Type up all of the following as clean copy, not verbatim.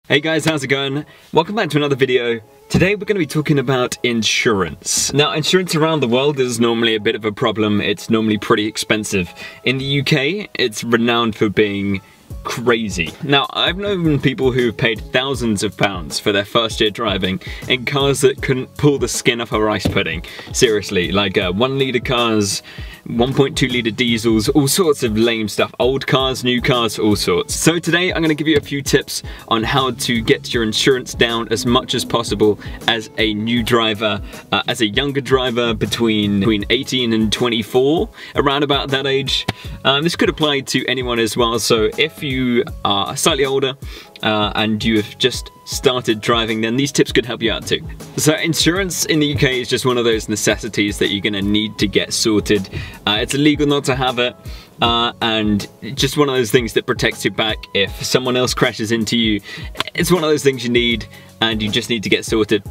Hey guys, how's it going? Welcome back to another video. Today we're going to be talking about insurance. Now, insurance around the world is normally a bit of a problem. It's normally pretty expensive. In the UK, it's renowned for being crazy. Now, I've known people who've paid thousands of pounds for their first year driving in cars that couldn't pull the skin off a rice pudding. Seriously, like 1 litre cars, 1.2 litre diesels, all sorts of lame stuff. Old cars, new cars, all sorts. So today I'm going to give you a few tips on how to get your insurance down as much as possible as a new driver, as a younger driver between 18 and 24, around about that age. This could apply to anyone as well, so if you are slightly older and you have just started driving, then these tips could help you out too. So insurance in the UK is just one of those necessities that you're going to need to get sorted. It's illegal not to have it, and just one of those things that protects your back if someone else crashes into you. It's one of those things you need, and you just need to get sorted.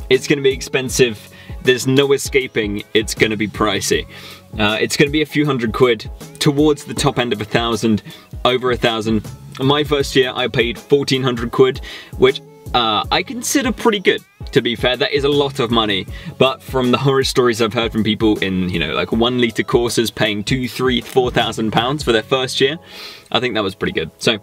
It's going to be expensive. There's no escaping. It's going to be pricey. It's going to be a few hundred quid, towards the top end of 1,000, over 1,000. My first year I paid 1,400 quid, which I consider pretty good, to be fair. That is a lot of money, but from the horror stories I've heard from people in, you know, like 1 litre courses paying 2,000, 3,000, 4,000 pounds for their first year, I think that was pretty good. So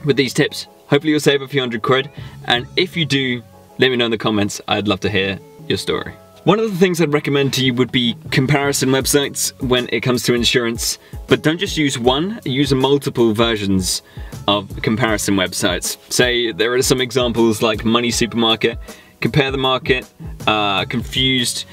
with these tips, hopefully you'll save a few hundred quid, and if you do, let me know in the comments. I'd love to hear your story. One of the things I'd recommend to you would be comparison websites when it comes to insurance, but don't just use one, use multiple versions of comparison websites. Say there are some examples like Money Supermarket, Compare the Market, Confused,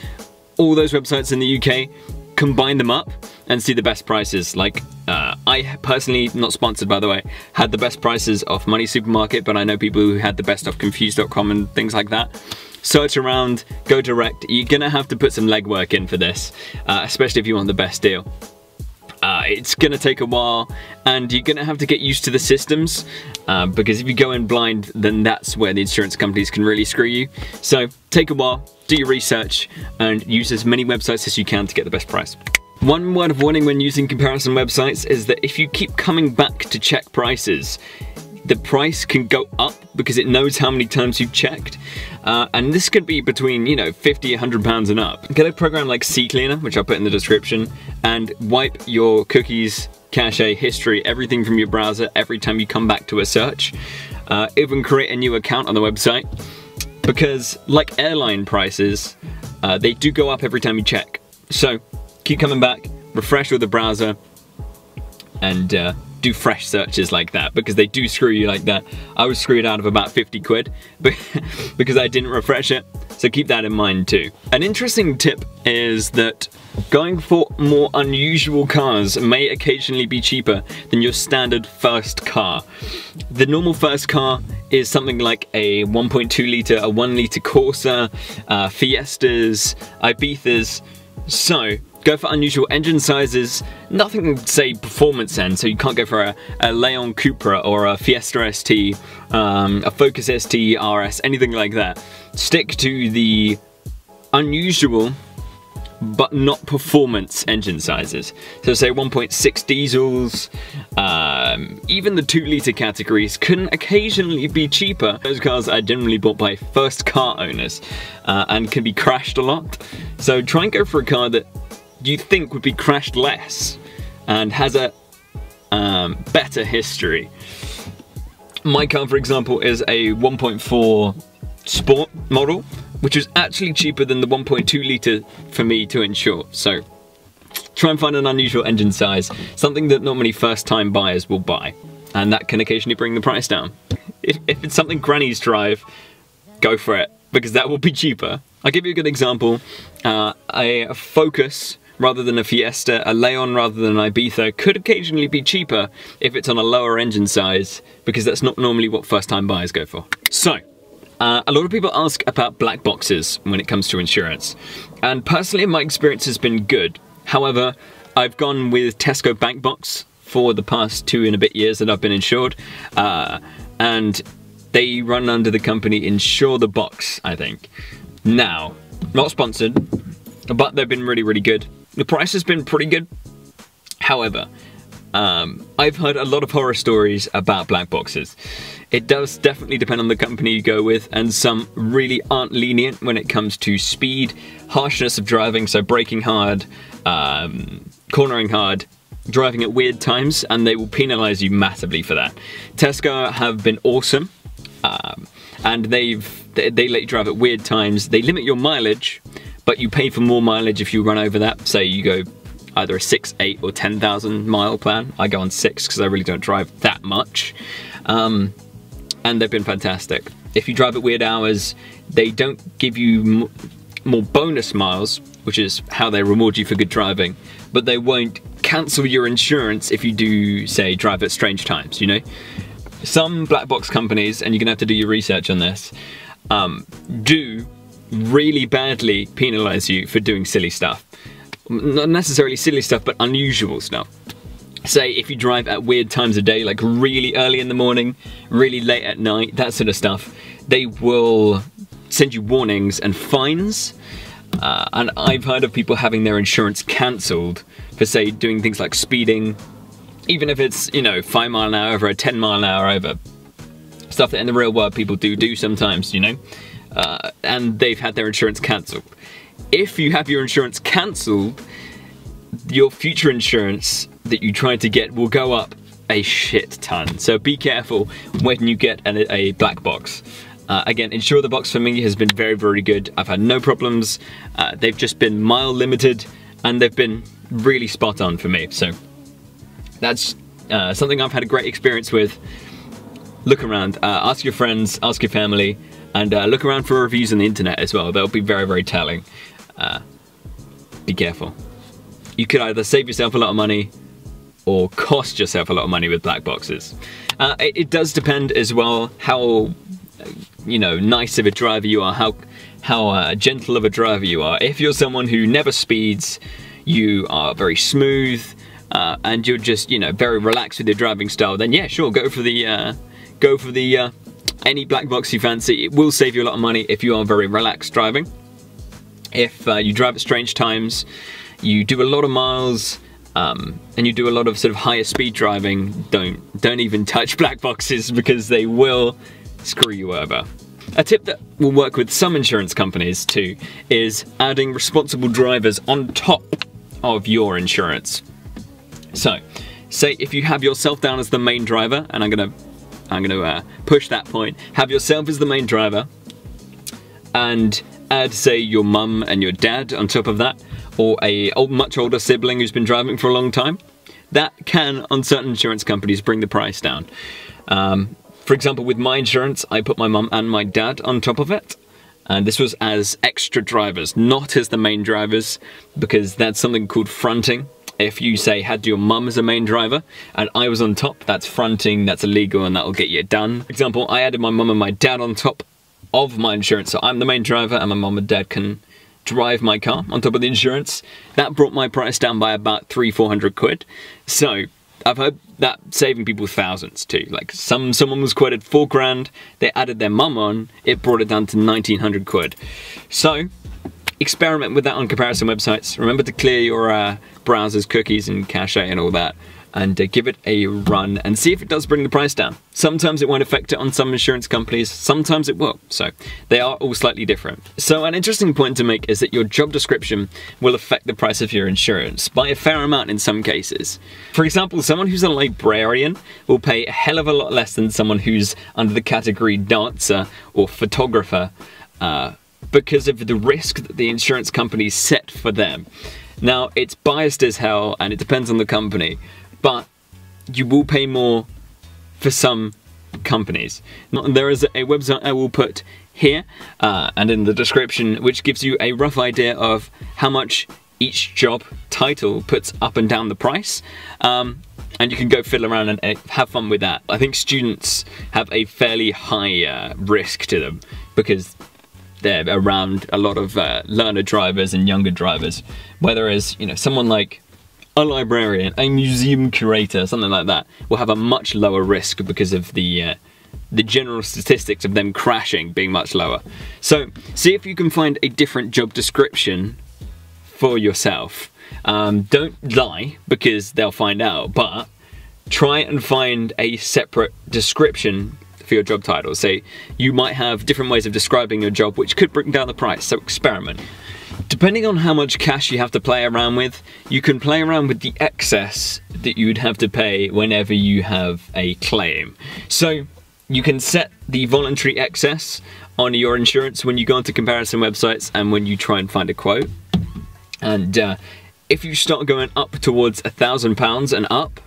all those websites in the UK. Combine them up and see the best prices. Like I personally, not sponsored by the way, had the best prices off Money Supermarket, but I know people who had the best off Confused.com and things like that. Search around, go direct. You're gonna have to put some legwork in for this, especially if you want the best deal. It's gonna take a while, and you're gonna have to get used to the systems, because if you go in blind, then that's where the insurance companies can really screw you. So take a while, do your research, and use as many websites as you can to get the best price. One word of warning when using comparison websites is that if you keep coming back to check prices, the price can go up because it knows how many times you've checked. And this could be between, you know, 50, 100 pounds and up. Get a program like CCleaner, which I'll put in the description, and wipe your cookies, cache, history, everything from your browser every time you come back to a search. Even create a new account on the website, because like airline prices, they do go up every time you check. So keep coming back, refresh with the browser, and do fresh searches like that, because they do screw you like that. I was screwed out of about 50 quid because I didn't refresh it, so keep that in mind too. An interesting tip is that going for more unusual cars may occasionally be cheaper than your standard first car. The normal first car is something like a 1.2 litre, a 1 litre Corsa, Fiestas, Ibizas. So go for unusual engine sizes, nothing say performance end, so you can't go for a Leon Cupra or a Fiesta ST, a Focus ST RS, anything like that. Stick to the unusual but not performance engine sizes. So say 1.6 diesels, even the 2 litre categories can occasionally be cheaper. Those cars are generally bought by first car owners and can be crashed a lot. So try and go for a car that you think would be crashed less and has a better history. My car, for example, is a 1.4 Sport model, which is actually cheaper than the 1.2 litre for me to insure. So try and find an unusual engine size, something that not many first-time buyers will buy, and that can occasionally bring the price down. If it's something grannies drive, go for it, because that will be cheaper. I'll give you a good example. A Focus rather than a Fiesta, a Leon rather than an Ibiza could occasionally be cheaper if it's on a lower engine size, because that's not normally what first-time buyers go for. So a lot of people ask about black boxes when it comes to insurance, and personally my experience has been good. However, I've gone with Tesco Bank Box for the past 2 and a bit years that I've been insured, and they run under the company Insure the Box, I think. Now, not sponsored, but they've been really, really good. The price has been pretty good. However, I've heard a lot of horror stories about black boxes. It does definitely depend on the company you go with, and some really aren't lenient when it comes to speed, harshness of driving, so braking hard, cornering hard, driving at weird times, and they will penalise you massively for that. Tesco have been awesome, and they let you drive at weird times. They limit your mileage, but you pay for more mileage if you run over that. Say you go either a 6, 8 or 10,000 mile plan. I go on 6 because I really don't drive that much. And they've been fantastic. If you drive at weird hours, they don't give you more bonus miles, which is how they reward you for good driving, but they won't cancel your insurance if you do, say, drive at strange times, you know? Some black box companies, and you're gonna have to do your research on this, do really badly penalise you for doing silly stuff. Not necessarily silly stuff, but unusual stuff. Say if you drive at weird times of day, like really early in the morning, really late at night, that sort of stuff, they will send you warnings and fines. And I've heard of people having their insurance cancelled for, say, doing things like speeding, even if it's, you know, 5 mile an hour over a 10 mile an hour over. Stuff that in the real world people do sometimes, you know? And they've had their insurance cancelled. If you have your insurance cancelled, your future insurance that you try to get will go up a shit ton. So be careful when you get a black box. Again, Insure the Box for me has been very, very good. I've had no problems. They've just been mile limited, and they've been really spot on for me. So that's something I've had a great experience with. Look around, ask your friends, ask your family, and look around for reviews on the internet as well. They'll be very, very telling. Be careful. You could either save yourself a lot of money or cost yourself a lot of money with black boxes. It does depend as well how, you know, nice of a driver you are, how gentle of a driver you are. If you're someone who never speeds, you are very smooth, and you're just, you know, very relaxed with your driving style, then yeah, sure, go for the any black box you fancy. It will save you a lot of money if you are very relaxed driving. If you drive at strange times, you do a lot of miles, and you do a lot of sort of higher speed driving, don't even touch black boxes because they will screw you over. A tip that will work with some insurance companies too is adding responsible drivers on top of your insurance. So, say if you have yourself down as the main driver, and I'm gonna push that point, have yourself as the main driver, and add, say, your mum and your dad on top of that, or a much older sibling who's been driving for a long time, that can, on certain insurance companies, bring the price down. For example, with my insurance, I put my mum and my dad on top of it, and this was as extra drivers, not as the main drivers, because that's something called fronting. If you, say, had your mum as a main driver and I was on top, that's fronting, that's illegal, and that'll get you done. For example, I added my mum and my dad on top of my insurance, so I'm the main driver and my mum and dad can drive my car on top of the insurance. That brought my price down by about 300-400 quid. So I've heard that saving people thousands too. Like someone was quoted 4 grand, they added their mum on, it brought it down to 1900 quid. So experiment with that on comparison websites. Remember to clear your browsers, cookies and cache and all that, and give it a run and see if it does bring the price down. Sometimes it won't affect it on some insurance companies, sometimes it will. So they are all slightly different. So an interesting point to make is that your job description will affect the price of your insurance by a fair amount in some cases. For example, someone who's a librarian will pay a hell of a lot less than someone who's under the category dancer or photographer, because of the risk that the insurance companies set for them. Now, it's biased as hell and it depends on the company, but you will pay more for some companies. There is a website I will put here and in the description, which gives you a rough idea of how much each job title puts up and down the price. And you can go fiddle around and have fun with that. I think students have a fairly high risk to them because they're around a lot of learner drivers and younger drivers. Whereas, you know, someone like a librarian, a museum curator, something like that, will have a much lower risk because of the general statistics of them crashing being much lower. So see if you can find a different job description for yourself. Don't lie because they'll find out, but try and find a separate description for your job title. So you might have different ways of describing your job which could bring down the price, so experiment. Depending on how much cash you have to play around with, you can play around with the excess that you would have to pay whenever you have a claim. So you can set the voluntary excess on your insurance when you go onto comparison websites and when you try and find a quote. And if you start going up towards £1,000 and up,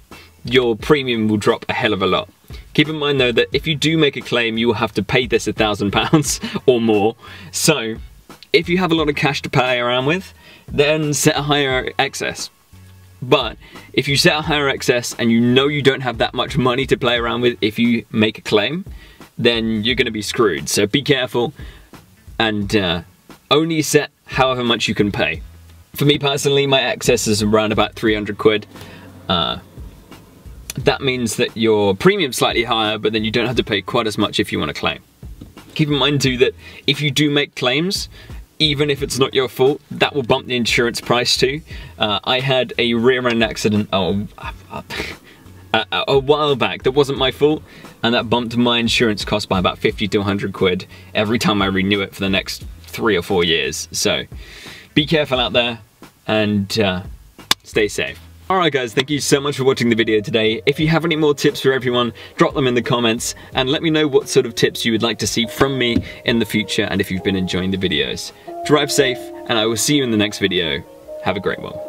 your premium will drop a hell of a lot. Keep in mind though that if you do make a claim, you will have to pay this £1,000 or more. So if you have a lot of cash to play around with, then set a higher excess. But if you set a higher excess and you know you don't have that much money to play around with if you make a claim, then you're going to be screwed. So be careful and only set however much you can pay. For me personally, my excess is around about 300 quid. That means that your premium's slightly higher, but then you don't have to pay quite as much if you want to claim. Keep in mind too that if you do make claims, even if it's not your fault, that will bump the insurance price too. I had a rear end accident a while back that wasn't my fault, and that bumped my insurance cost by about 50 to 100 quid every time I renew it for the next 3 or 4 years. So be careful out there and stay safe. Alright guys, thank you so much for watching the video today. If you have any more tips for everyone, drop them in the comments and let me know what sort of tips you would like to see from me in the future and if you've been enjoying the videos. Drive safe and I will see you in the next video. Have a great one.